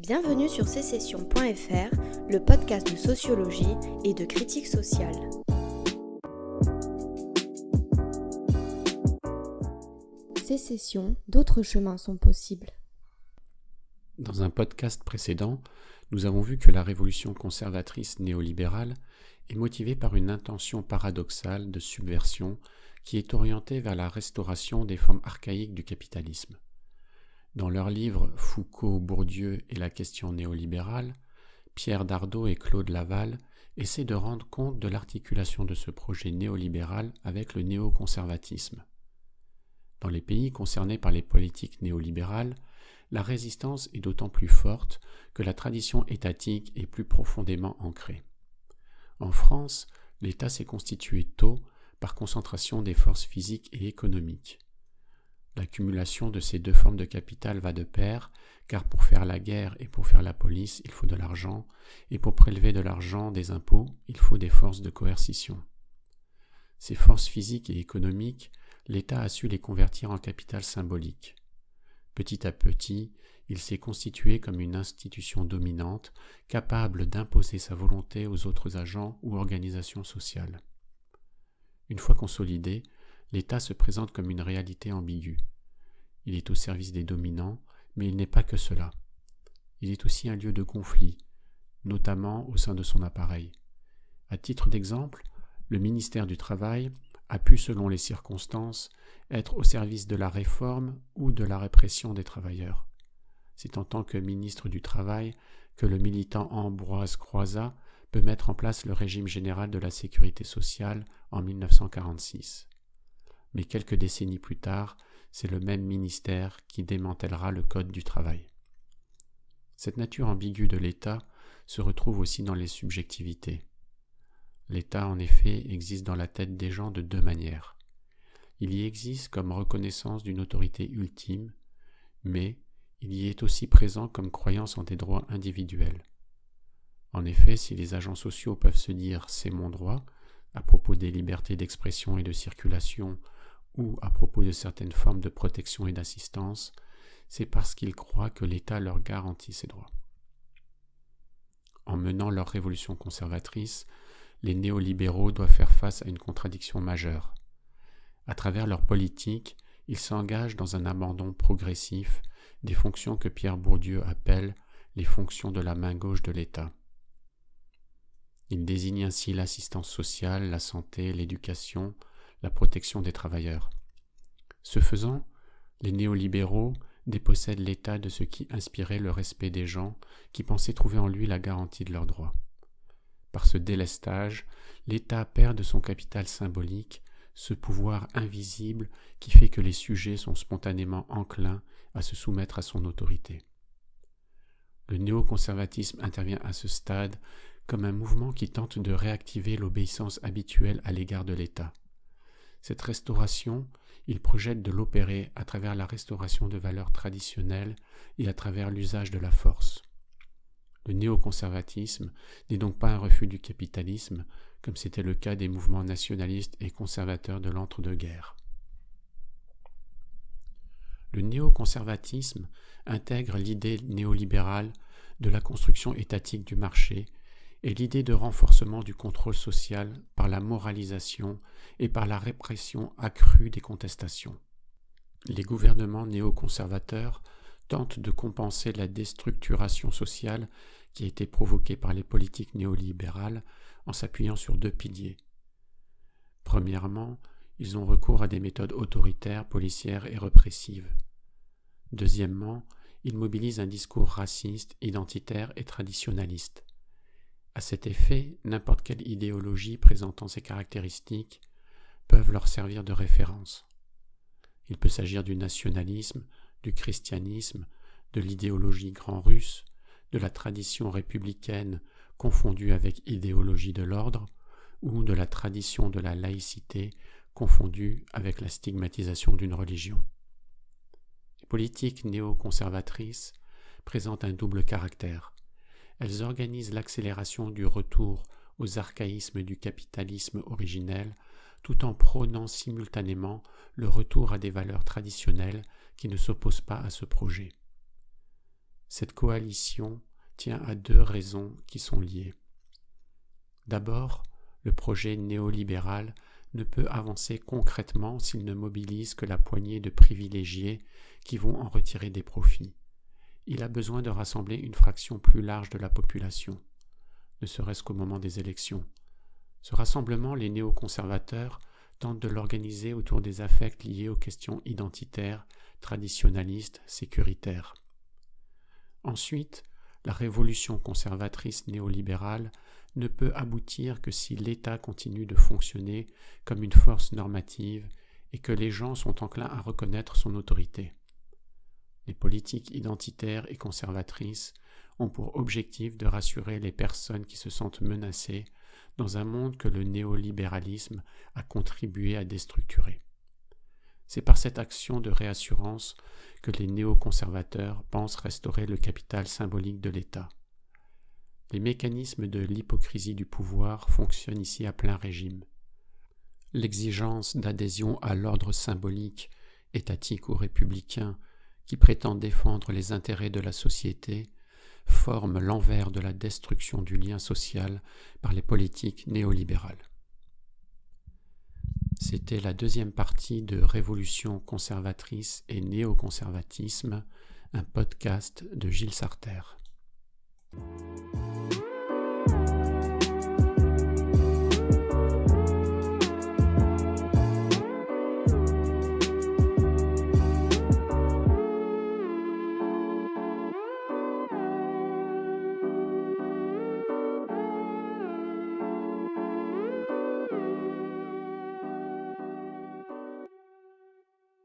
Bienvenue sur Sécession.fr, le podcast de sociologie et de critique sociale. Sécession, d'autres chemins sont possibles. Dans un podcast précédent, nous avons vu que la révolution conservatrice néolibérale est motivée par une intention paradoxale de subversion qui est orientée vers la restauration des formes archaïques du capitalisme. Dans leur livre Foucault, Bourdieu et la question néolibérale, Pierre Dardot et Claude Laval essaient de rendre compte de l'articulation de ce projet néolibéral avec le néoconservatisme. Dans les pays concernés par les politiques néolibérales, la résistance est d'autant plus forte que la tradition étatique est plus profondément ancrée. En France, l'État s'est constitué tôt par concentration des forces physiques et économiques. L'accumulation de ces deux formes de capital va de pair, car pour faire la guerre et pour faire la police, il faut de l'argent, et pour prélever de l'argent des impôts, il faut des forces de coercition. Ces forces physiques et économiques, l'État a su les convertir en capital symbolique. Petit à petit, il s'est constitué comme une institution dominante, capable d'imposer sa volonté aux autres agents ou organisations sociales. Une fois consolidé, l'État se présente comme une réalité ambiguë. Il est au service des dominants, mais il n'est pas que cela. Il est aussi un lieu de conflit, notamment au sein de son appareil. À titre d'exemple, le ministère du Travail a pu, selon les circonstances, être au service de la réforme ou de la répression des travailleurs. C'est en tant que ministre du Travail que le militant Ambroise Croizat peut mettre en place le régime général de la sécurité sociale en 1946. Mais quelques décennies plus tard, c'est le même ministère qui démantèlera le Code du travail. Cette nature ambiguë de l'État se retrouve aussi dans les subjectivités. L'État, en effet, existe dans la tête des gens de deux manières. Il y existe comme reconnaissance d'une autorité ultime, mais il y est aussi présent comme croyance en des droits individuels. En effet, si les agents sociaux peuvent se dire « c'est mon droit », à propos des libertés d'expression et de circulation, ou à propos de certaines formes de protection et d'assistance, c'est parce qu'ils croient que l'État leur garantit ces droits. En menant leur révolution conservatrice, les néolibéraux doivent faire face à une contradiction majeure. À travers leur politique, ils s'engagent dans un abandon progressif des fonctions que Pierre Bourdieu appelle les fonctions de la main gauche de l'État. Ils désignent ainsi l'assistance sociale, la santé, l'éducation, la protection des travailleurs. Ce faisant, les néolibéraux dépossèdent l'État de ce qui inspirait le respect des gens qui pensaient trouver en lui la garantie de leurs droits. Par ce délestage, l'État perd de son capital symbolique ce pouvoir invisible qui fait que les sujets sont spontanément enclins à se soumettre à son autorité. Le néoconservatisme intervient à ce stade comme un mouvement qui tente de réactiver l'obéissance habituelle à l'égard de l'État. Cette restauration, il projette de l'opérer à travers la restauration de valeurs traditionnelles et à travers l'usage de la force. Le néoconservatisme n'est donc pas un refus du capitalisme, comme c'était le cas des mouvements nationalistes et conservateurs de l'entre-deux-guerres. Le néoconservatisme intègre l'idée néolibérale de la construction étatique du marché et l'idée de renforcement du contrôle social par la moralisation et par la répression accrue des contestations. Les gouvernements néoconservateurs tentent de compenser la déstructuration sociale qui a été provoquée par les politiques néolibérales en s'appuyant sur deux piliers. Premièrement, ils ont recours à des méthodes autoritaires, policières et répressives. Deuxièmement, ils mobilisent un discours raciste, identitaire et traditionnaliste. À cet effet, n'importe quelle idéologie présentant ces caractéristiques peuvent leur servir de référence. Il peut s'agir du nationalisme, du christianisme, de l'idéologie grand russe, de la tradition républicaine confondue avec idéologie de l'ordre, ou de la tradition de la laïcité confondue avec la stigmatisation d'une religion. Les politiques néoconservatrices présentent un double caractère. Elles organisent l'accélération du retour aux archaïsmes du capitalisme originel, tout en prônant simultanément le retour à des valeurs traditionnelles qui ne s'opposent pas à ce projet. Cette coalition tient à deux raisons qui sont liées. D'abord, le projet néolibéral ne peut avancer concrètement s'il ne mobilise que la poignée de privilégiés qui vont en retirer des profits. Il a besoin de rassembler une fraction plus large de la population, ne serait-ce qu'au moment des élections. Ce rassemblement, les néoconservateurs tentent de l'organiser autour des affects liés aux questions identitaires, traditionnalistes, sécuritaires. Ensuite, la révolution conservatrice néolibérale ne peut aboutir que si l'État continue de fonctionner comme une force normative et que les gens sont enclins à reconnaître son autorité. Les politiques identitaires et conservatrices ont pour objectif de rassurer les personnes qui se sentent menacées dans un monde que le néolibéralisme a contribué à déstructurer. C'est par cette action de réassurance que les néoconservateurs pensent restaurer le capital symbolique de l'État. Les mécanismes de l'hypocrisie du pouvoir fonctionnent ici à plein régime. L'exigence d'adhésion à l'ordre symbolique, étatique ou républicain, qui prétend défendre les intérêts de la société, forme l'envers de la destruction du lien social par les politiques néolibérales. C'était la deuxième partie de Révolution conservatrice et néoconservatisme, un podcast de Gilles Sarther.